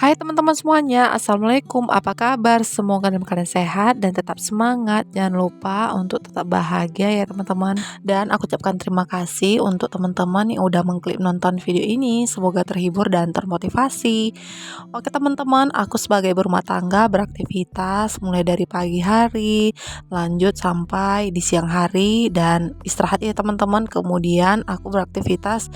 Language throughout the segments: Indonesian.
Hai teman-teman semuanya, Assalamualaikum, apa kabar? Semoga dalam keadaan sehat dan tetap semangat. Jangan lupa untuk tetap bahagia ya teman-teman. Dan aku ucapkan terima kasih untuk teman-teman yang udah mengklik nonton video ini. Semoga terhibur dan termotivasi. Oke teman-teman, aku sebagai berumah tangga beraktivitas mulai dari pagi hari, lanjut sampai di siang hari dan istirahat ya teman-teman. Kemudian aku beraktivitas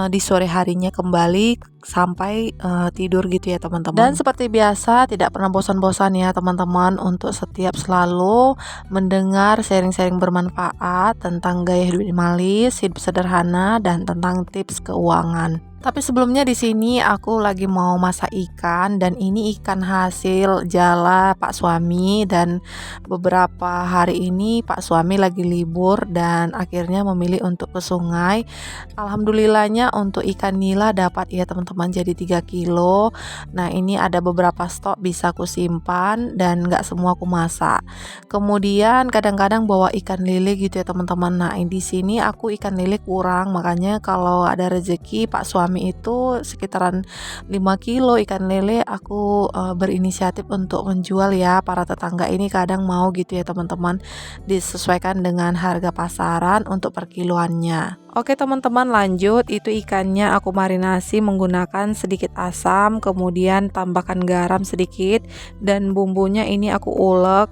di sore harinya kembali sampai tidur gitu ya teman-teman. Dan seperti biasa tidak pernah bosan-bosan ya teman-teman untuk setiap selalu mendengar sharing-sharing bermanfaat tentang gaya hidup minimalis, hidup sederhana dan tentang tips keuangan. Tapi sebelumnya di sini aku lagi mau masak ikan dan ini ikan hasil jala Pak suami dan beberapa hari ini Pak suami lagi libur dan akhirnya memilih untuk ke sungai. Alhamdulillahnya untuk ikan nila dapat ya teman-teman jadi 3 kilo. Nah ini ada beberapa stok bisa aku simpan dan nggak semua aku masak. Kemudian kadang-kadang bawa ikan lele gitu ya teman-teman. Nah di sini aku ikan lele kurang, makanya kalau ada rezeki Pak suami itu sekitaran 5 kilo ikan lele aku berinisiatif untuk menjual ya. Para tetangga ini kadang mau gitu ya teman-teman, disesuaikan dengan harga pasaran untuk per kiloannya. Oke teman-teman, lanjut, itu ikannya aku marinasi menggunakan sedikit asam, kemudian tambahkan garam sedikit dan bumbunya ini aku ulek.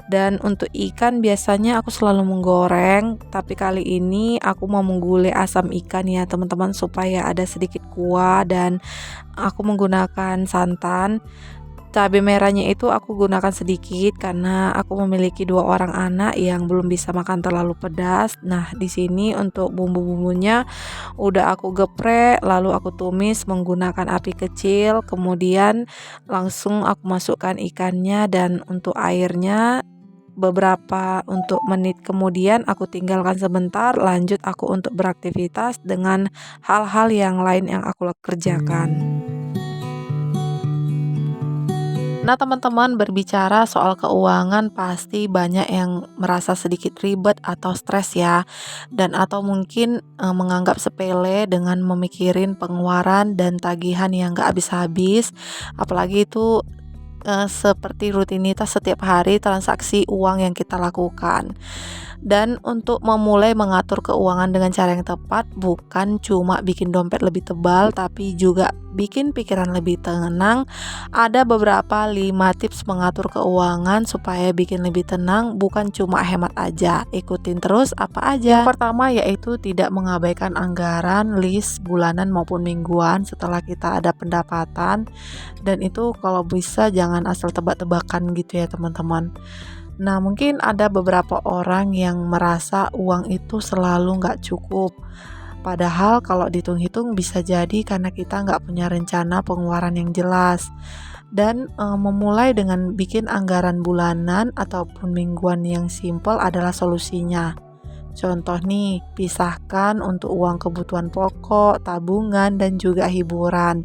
Dan untuk ikan biasanya aku selalu menggoreng, tapi kali ini aku mau menggulai asam ikan ya teman-teman supaya ada sedikit kuah dan aku menggunakan santan. Cabai merahnya itu aku gunakan sedikit karena aku memiliki 2 orang anak yang belum bisa makan terlalu pedas. Nah, di sini untuk bumbu-bumbunya udah aku geprek, lalu aku tumis menggunakan api kecil, kemudian langsung aku masukkan ikannya dan untuk airnya beberapa untuk menit kemudian aku tinggalkan sebentar, lanjut aku untuk beraktivitas dengan hal-hal yang lain yang aku kerjakan. Nah, teman-teman, berbicara soal keuangan pasti banyak yang merasa sedikit ribet atau stres ya. Dan atau mungkin menganggap sepele dengan memikirin pengeluaran dan tagihan yang gak habis-habis. Apalagi itu seperti rutinitas setiap hari transaksi uang yang kita lakukan. Dan untuk memulai mengatur keuangan dengan cara yang tepat bukan cuma bikin dompet lebih tebal tapi juga bikin pikiran lebih tenang. Ada beberapa 5 tips mengatur keuangan supaya bikin lebih tenang, bukan cuma hemat aja. Ikutin terus apa aja. Yang pertama yaitu tidak mengabaikan anggaran, list bulanan maupun mingguan setelah kita ada pendapatan. Dan itu kalau bisa jangan asal tebak-tebakan gitu ya teman-teman. Nah, mungkin ada beberapa orang yang merasa uang itu selalu nggak cukup. Padahal kalau dihitung-hitung bisa jadi karena kita nggak punya rencana pengeluaran yang jelas. Dan memulai dengan bikin anggaran bulanan ataupun mingguan yang simpel adalah solusinya. Contoh nih, pisahkan untuk uang kebutuhan pokok, tabungan, dan juga hiburan.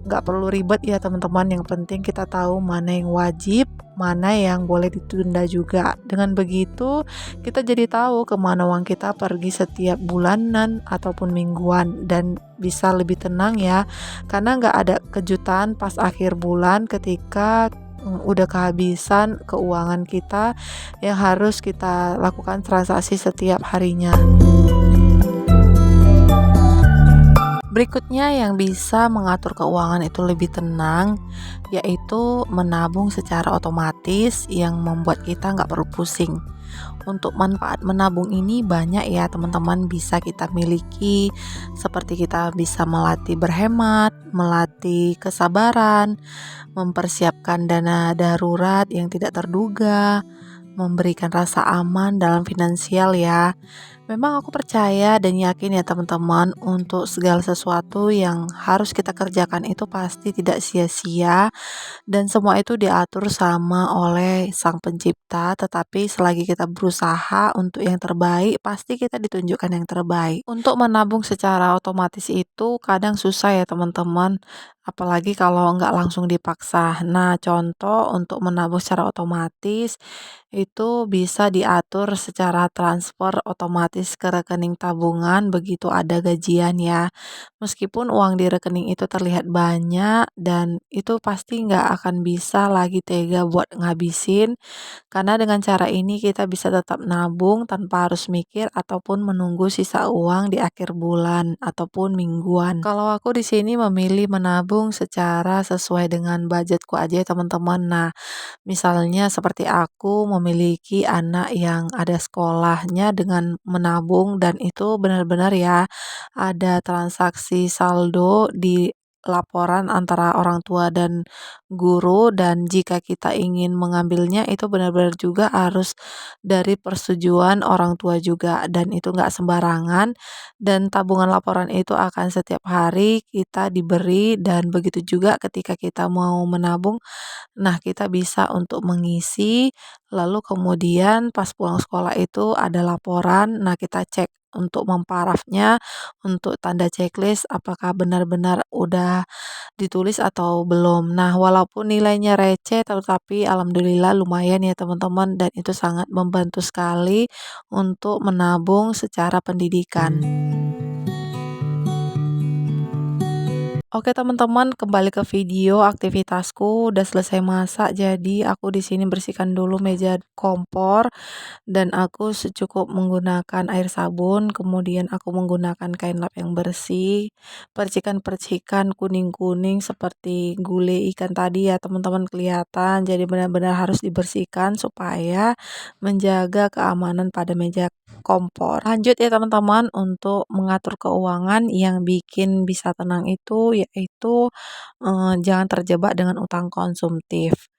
Nggak perlu ribet ya teman-teman, yang penting kita tahu mana yang wajib, mana yang boleh ditunda juga. Dengan begitu kita jadi tahu kemana uang kita pergi setiap bulanan ataupun mingguan dan bisa lebih tenang ya, karena nggak ada kejutan pas akhir bulan ketika udah kehabisan keuangan kita yang harus kita lakukan transaksi setiap harinya. Berikutnya yang bisa mengatur keuangan itu lebih tenang, yaitu menabung secara otomatis yang membuat kita nggak perlu pusing. Untuk manfaat menabung ini banyak ya teman-teman, bisa kita miliki, seperti kita bisa melatih berhemat, melatih kesabaran, mempersiapkan dana darurat yang tidak terduga, memberikan rasa aman dalam finansial ya. Memang aku percaya dan yakin ya teman-teman, untuk segala sesuatu yang harus kita kerjakan itu pasti tidak sia-sia dan semua itu diatur sama oleh Sang Pencipta. Tetapi selagi kita berusaha untuk yang terbaik, pasti kita ditunjukkan yang terbaik. Untuk menabung secara otomatis itu kadang susah ya teman-teman, apalagi kalau nggak langsung dipaksa. Nah, contoh untuk menabung secara otomatis itu bisa diatur secara transfer otomatis otomatis ke rekening tabungan begitu ada gajian ya. Meskipun uang di rekening itu terlihat banyak dan itu pasti nggak akan bisa lagi tega buat ngabisin, karena dengan cara ini kita bisa tetap nabung tanpa harus mikir ataupun menunggu sisa uang di akhir bulan ataupun mingguan. Kalau aku di sini memilih menabung secara sesuai dengan budgetku aja ya teman-teman. Nah, misalnya seperti aku memiliki anak yang ada sekolahnya dengan menabung dan itu benar-benar ya ada transaksi saldo di laporan antara orang tua dan guru, dan jika kita ingin mengambilnya itu benar-benar juga harus dari persetujuan orang tua juga dan itu nggak sembarangan, dan tabungan laporan itu akan setiap hari kita diberi, dan begitu juga ketika kita mau menabung. Nah, kita bisa untuk mengisi, lalu kemudian pas pulang sekolah itu ada laporan, nah kita cek untuk memparafnya, untuk tanda checklist apakah benar-benar udah ditulis atau belum. Nah, walaupun nilainya receh tetapi alhamdulillah lumayan ya teman-teman, dan itu sangat membantu sekali untuk menabung secara pendidikan. Oke teman-teman, kembali ke video aktivitasku. Udah selesai masak, jadi aku di sini bersihkan dulu meja kompor dan aku secukup menggunakan air sabun, kemudian aku menggunakan kain lap yang bersih, percikan-percikan kuning-kuning seperti gulai ikan tadi ya teman-teman kelihatan. Jadi benar-benar harus dibersihkan supaya menjaga keamanan pada meja kompor. Lanjut ya teman-teman, untuk mengatur keuangan yang bikin bisa tenang itu yaitu jangan terjebak dengan utang konsumtif.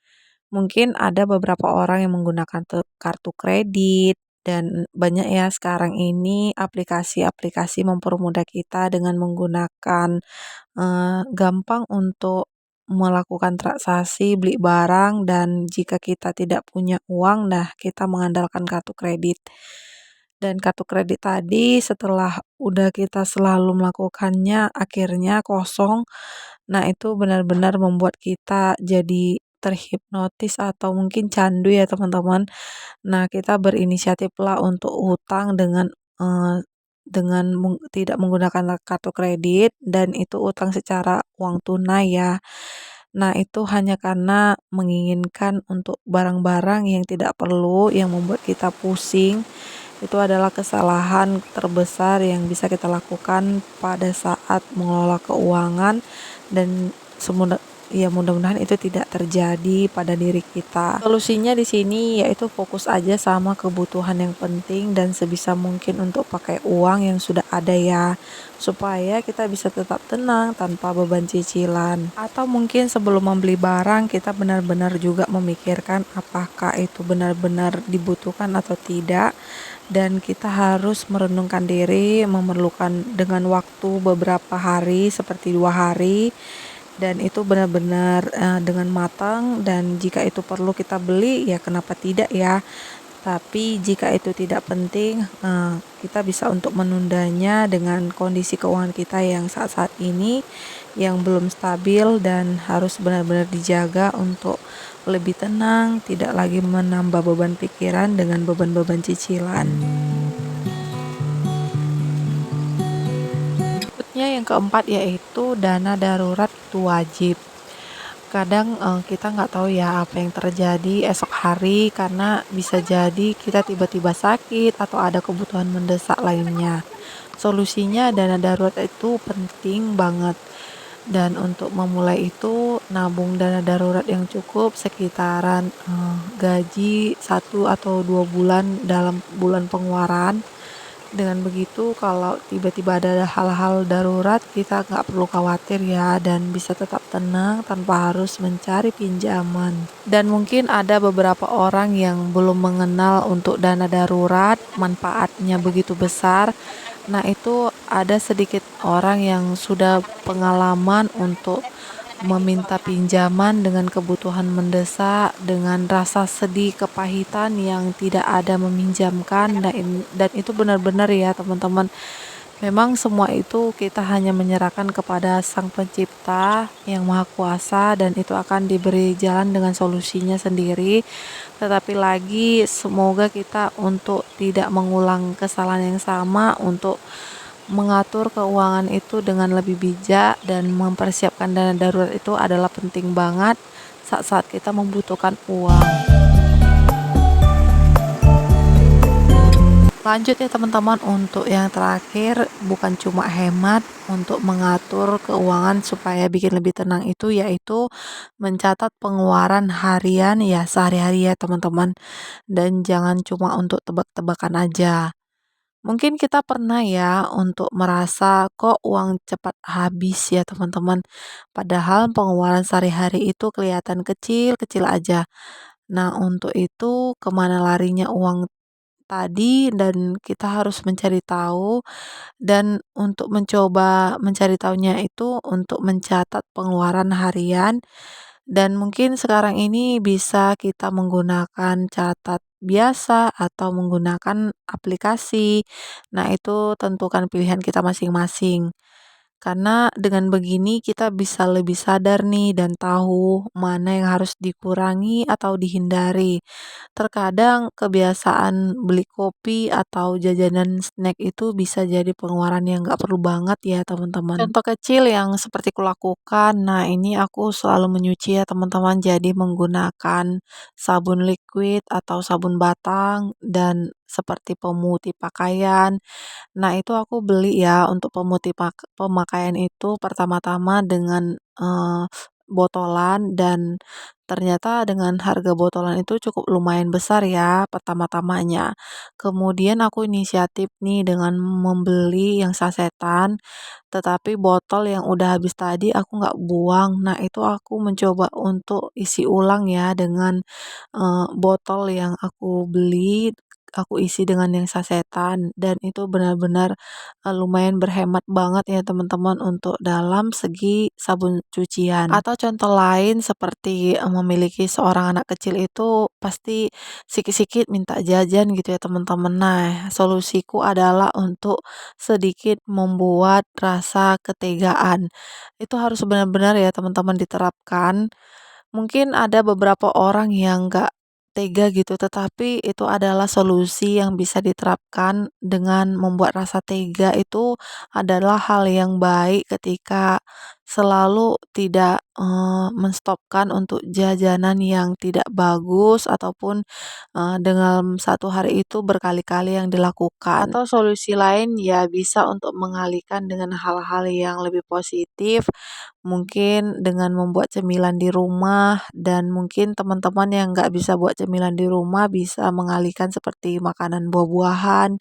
Mungkin ada beberapa orang yang menggunakan kartu kredit, dan banyak ya sekarang ini aplikasi-aplikasi mempermudah kita dengan menggunakan gampang untuk melakukan transaksi beli barang, dan jika kita tidak punya uang, nah kita mengandalkan kartu kredit. Dan kartu kredit tadi setelah udah kita selalu melakukannya akhirnya kosong. Nah, itu benar-benar membuat kita jadi terhipnotis atau mungkin candu ya teman-teman. Nah, kita berinisiatiflah untuk hutang dengan tidak menggunakan kartu kredit, dan itu utang secara uang tunai ya. Nah, itu hanya karena menginginkan untuk barang-barang yang tidak perlu, yang membuat kita pusing. Itu adalah kesalahan terbesar yang bisa kita lakukan pada saat mengelola keuangan, dan semudah ya mudah-mudahan itu tidak terjadi pada diri kita. Solusinya di sini yaitu fokus aja sama kebutuhan yang penting dan sebisa mungkin untuk pakai uang yang sudah ada ya, supaya kita bisa tetap tenang tanpa beban cicilan. Atau mungkin sebelum membeli barang kita benar-benar juga memikirkan apakah itu benar-benar dibutuhkan atau tidak, dan kita harus merenungkan diri, memerlukan dengan waktu beberapa hari seperti 2 hari, dan itu benar-benar dengan matang, dan jika itu perlu kita beli ya kenapa tidak ya. Tapi jika itu tidak penting, kita bisa untuk menundanya dengan kondisi keuangan kita yang saat-saat ini yang belum stabil, dan harus benar-benar dijaga untuk lebih tenang, tidak lagi menambah beban pikiran dengan beban-beban cicilan. Berikutnya yang keempat yaitu dana darurat itu wajib. Kadang kita nggak tahu ya apa yang terjadi esok hari, karena bisa jadi kita tiba-tiba sakit atau ada kebutuhan mendesak lainnya. Solusinya dana darurat itu penting banget. Dan untuk memulai itu nabung dana darurat yang cukup sekitaran gaji 1 atau 2 bulan dalam bulan pengeluaran. Dengan begitu kalau tiba-tiba ada hal-hal darurat kita nggak perlu khawatir ya, dan bisa tetap tenang tanpa harus mencari pinjaman. Dan mungkin ada beberapa orang yang belum mengenal untuk dana darurat, manfaatnya begitu besar. Nah, itu ada sedikit orang yang sudah pengalaman untuk meminta pinjaman dengan kebutuhan mendesak, dengan rasa sedih, kepahitan yang tidak ada meminjamkan, dan itu benar-benar ya teman-teman, Memang semua itu kita hanya menyerahkan kepada Sang Pencipta yang Maha Kuasa dan itu akan diberi jalan dengan solusinya sendiri. Tetapi lagi semoga kita untuk tidak mengulang kesalahan yang sama, untuk mengatur keuangan itu dengan lebih bijak dan mempersiapkan dana darurat itu adalah penting banget saat-saat kita membutuhkan uang. Lanjut ya teman-teman, untuk yang terakhir bukan cuma hemat untuk mengatur keuangan supaya bikin lebih tenang itu, yaitu mencatat pengeluaran harian ya sehari-hari ya teman-teman, dan jangan cuma untuk tebak-tebakan aja. Mungkin kita pernah ya untuk merasa kok uang cepat habis ya teman-teman, padahal pengeluaran sehari-hari itu kelihatan kecil-kecil aja. Nah, untuk itu kemana larinya uang tadi, dan kita harus mencari tahu, dan untuk mencoba mencari tahunya itu untuk mencatat pengeluaran harian, dan mungkin sekarang ini bisa kita menggunakan catat biasa atau menggunakan aplikasi. Nah, itu tentukan pilihan kita masing-masing. Karena dengan begini kita bisa lebih sadar nih dan tahu mana yang harus dikurangi atau dihindari. Terkadang kebiasaan beli kopi atau jajanan snack itu bisa jadi pengeluaran yang nggak perlu banget ya teman-teman. Contoh kecil yang seperti kulakukan, nah ini aku selalu menyuci ya teman-teman, jadi menggunakan sabun liquid atau sabun batang dan seperti pemutih pakaian. Nah, itu aku beli ya untuk pemutih pemakaian itu pertama-tama dengan, botolan, dan ternyata dengan harga botolan itu cukup lumayan besar ya pertama-tamanya. Kemudian aku inisiatif nih dengan membeli yang sasetan, tetapi botol yang udah habis tadi aku nggak buang. Nah, itu aku mencoba untuk isi ulang ya dengan, botol yang aku beli, aku isi dengan yang sasetan, dan itu benar-benar, lumayan berhemat banget ya teman-teman untuk dalam segi sabun cucian. Atau contoh lain seperti, memiliki seorang anak kecil itu pasti sikit-sikit minta jajan gitu ya teman-teman. Nah, solusiku adalah untuk sedikit membuat rasa ketegaan. Itu harus benar-benar ya teman-teman diterapkan. Mungkin ada beberapa orang yang nggak tega gitu, tetapi itu adalah solusi yang bisa diterapkan dengan membuat rasa tega itu adalah hal yang baik ketika selalu tidak, menstopkan untuk jajanan yang tidak bagus ataupun, dalam satu hari itu berkali-kali yang dilakukan. Atau solusi lain ya bisa untuk mengalihkan dengan hal-hal yang lebih positif, mungkin dengan membuat cemilan di rumah, dan mungkin teman-teman yang nggak bisa buat cemilan di rumah bisa mengalihkan seperti makanan buah-buahan,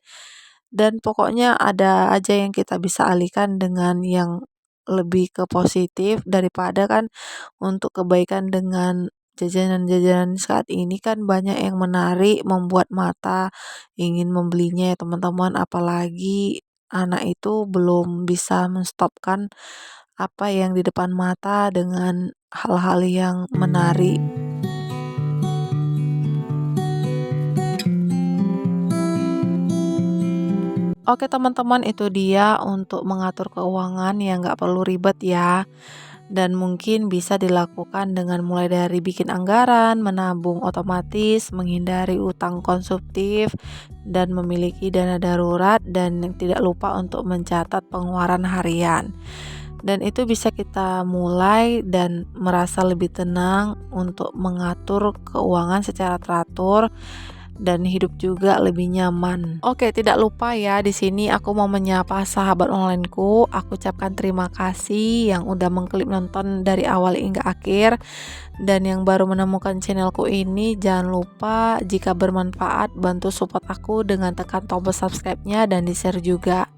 dan pokoknya ada aja yang kita bisa alihkan dengan yang lebih ke positif daripada kan untuk kebaikan. Dengan jajanan-jajanan saat ini kan banyak yang menarik, membuat mata ingin membelinya ya teman-teman, apalagi anak itu belum bisa menstopkan apa yang di depan mata dengan hal-hal yang menarik. Oke teman-teman, itu dia untuk mengatur keuangan yang nggak perlu ribet ya. Dan mungkin bisa dilakukan dengan mulai dari bikin anggaran, menabung otomatis, menghindari utang konsumtif, dan memiliki dana darurat, dan yang tidak lupa untuk mencatat pengeluaran harian. Dan itu bisa kita mulai dan merasa lebih tenang untuk mengatur keuangan secara teratur dan hidup juga lebih nyaman. Oke, tidak lupa ya, di sini aku mau menyapa sahabat onlineku. Aku ucapkan terima kasih yang udah mengklik nonton dari awal hingga akhir, dan yang baru menemukan channelku ini jangan lupa jika bermanfaat bantu support aku dengan tekan tombol subscribe-nya dan di-share juga.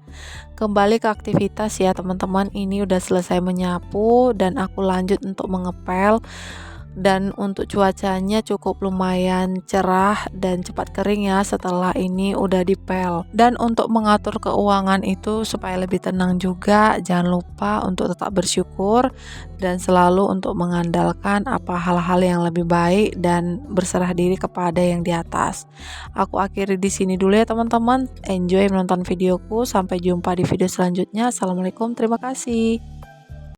Kembali ke aktivitas ya teman-teman, ini udah selesai menyapu dan aku lanjut untuk mengepel. Dan untuk cuacanya cukup lumayan cerah dan cepat kering ya setelah ini udah dipel. Dan untuk mengatur keuangan itu supaya lebih tenang juga, jangan lupa untuk tetap bersyukur dan selalu untuk mengandalkan apa hal-hal yang lebih baik dan berserah diri kepada yang di atas. Aku akhiri di sini dulu ya teman-teman. Enjoy menonton videoku. Sampai jumpa di video selanjutnya. Assalamualaikum, terima kasih.